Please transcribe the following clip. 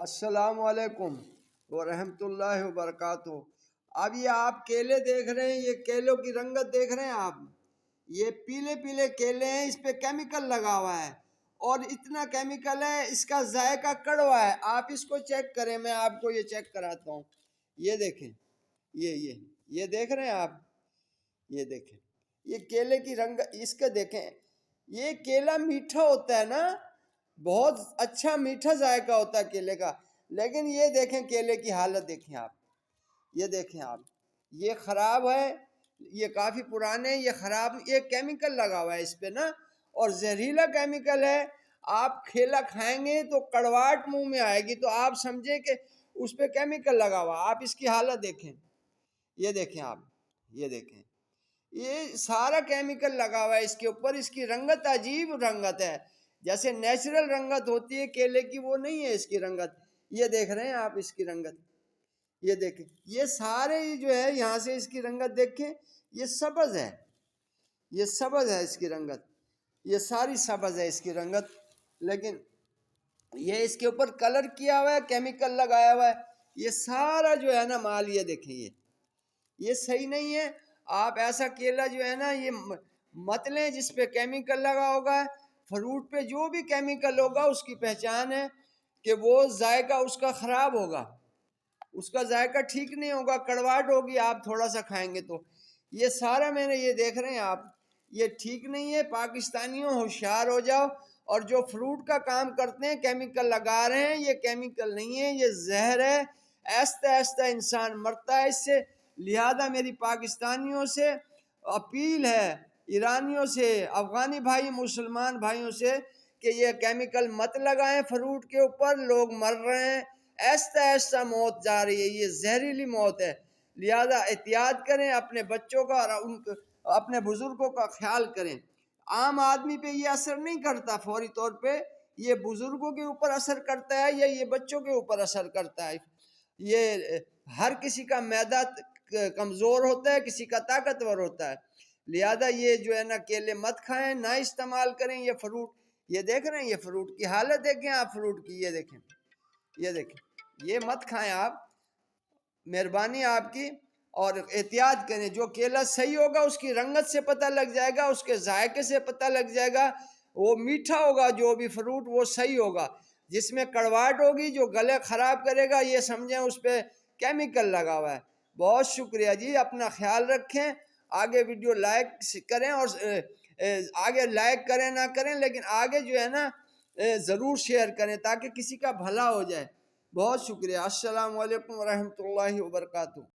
السلام علیکم ورحمۃ اللہ وبرکاتہ۔ اب یہ آپ کیلے دیکھ رہے ہیں، یہ کیلوں کی رنگت دیکھ رہے ہیں آپ، یہ پیلے پیلے کیلے ہیں، اس پہ کیمیکل لگا ہوا ہے اور اتنا کیمیکل ہے، اس کا ذائقہ کڑوا ہے۔ آپ اس کو چیک کریں، میں آپ کو یہ چیک کراتا ہوں۔ یہ دیکھیں، یہ دیکھ رہے ہیں آپ، یہ دیکھیں، یہ کیلے کی رنگ اس کے دیکھیں۔ یہ کیلا میٹھا ہوتا ہے نا، بہت اچھا میٹھا ذائقہ ہوتا ہے کیلے کا، لیکن یہ دیکھیں کیلے کی حالت دیکھیں آپ، یہ دیکھیں آپ، یہ خراب ہے، یہ کافی پرانے، یہ خراب، یہ کیمیکل لگا ہوا ہے اس پہ نا، اور زہریلا کیمیکل ہے۔ آپ کیلا کھائیں گے تو کڑواہٹ منہ میں آئے گی، تو آپ سمجھیں کہ اس پہ کیمیکل لگا ہوا۔ آپ اس کی حالت دیکھیں، یہ دیکھیں آپ، یہ دیکھیں، یہ سارا کیمیکل لگا ہوا ہے اس کے اوپر۔ اس کی رنگت عجیب رنگت ہے، جیسے نیچرل رنگت ہوتی ہے کیلے کی، وہ نہیں ہے اس کی رنگت۔ یہ دیکھ رہے ہیں آپ اس کی رنگت، یہ دیکھیں، یہ سارے جو ہے یہاں سے اس کی رنگت دیکھیں، یہ سبز ہے، یہ سبز ہے اس کی رنگت، یہ ساری سبز ہے اس کی رنگت، لیکن یہ اس کے اوپر کلر کیا ہوا ہے، کیمیکل لگایا ہوا ہے، یہ سارا جو ہے نا مال، یہ دیکھیں، یہ صحیح نہیں ہے۔ آپ ایسا کیلا جو ہے نا یہ مت لیں جس پہ کیمیکل لگا ہوگا۔ فروٹ پہ جو بھی کیمیکل ہوگا اس کی پہچان ہے کہ وہ ذائقہ اس کا خراب ہوگا، اس کا ذائقہ ٹھیک نہیں ہوگا، کڑواہٹ ہوگی آپ تھوڑا سا کھائیں گے تو۔ یہ سارا میں نے یہ دیکھ رہے ہیں آپ، یہ ٹھیک نہیں ہے۔ پاکستانیوں ہوشیار ہو جاؤ، اور جو فروٹ کا کام کرتے ہیں کیمیکل لگا رہے ہیں، یہ کیمیکل نہیں ہے، یہ زہر ہے، آہستہ آہستہ انسان مرتا ہے اس سے۔ لہذا میری پاکستانیوں سے اپیل ہے، ایرانیوں سے، افغانی بھائی، مسلمان بھائیوں سے، کہ یہ کیمیکل مت لگائیں فروٹ کے اوپر، لوگ مر رہے ہیں، آہستہ آہستہ موت جا رہی ہے، یہ زہریلی موت ہے۔ لہذا احتیاط کریں، اپنے بچوں کا اور اپنے بزرگوں کا خیال کریں۔ عام آدمی پہ یہ اثر نہیں کرتا فوری طور پہ، یہ بزرگوں کے اوپر اثر کرتا ہے یا یہ بچوں کے اوپر اثر کرتا ہے۔ یہ ہر کسی کا معدہ کمزور ہوتا ہے، کسی کا طاقتور ہوتا ہے، لہذا یہ جو ہے نا کیلے مت کھائیں، نہ استعمال کریں یہ فروٹ۔ یہ دیکھ رہے ہیں، یہ فروٹ کی حالت دیکھیں آپ، فروٹ کی یہ دیکھیں، یہ دیکھیں، یہ مت کھائیں آپ، مہربانی آپ کی، اور احتیاط کریں۔ جو کیلا صحیح ہوگا اس کی رنگت سے پتہ لگ جائے گا، اس کے ذائقے سے پتہ لگ جائے گا، وہ میٹھا ہوگا، جو بھی فروٹ وہ صحیح ہوگا۔ جس میں کڑواہٹ ہوگی، جو گلے خراب کرے گا، یہ سمجھیں اس پہ کیمیکل لگا ہوا ہے۔ بہت شکریہ جی، اپنا خیال رکھیں، آگے ویڈیو لائک کریں، اور آگے لائک کریں نہ کریں، لیکن آگے جو ہے نا ضرور شیئر کریں تاکہ کسی کا بھلا ہو جائے۔ بہت شکریہ۔ السلام علیکم ورحمۃ اللہ وبرکاتہ۔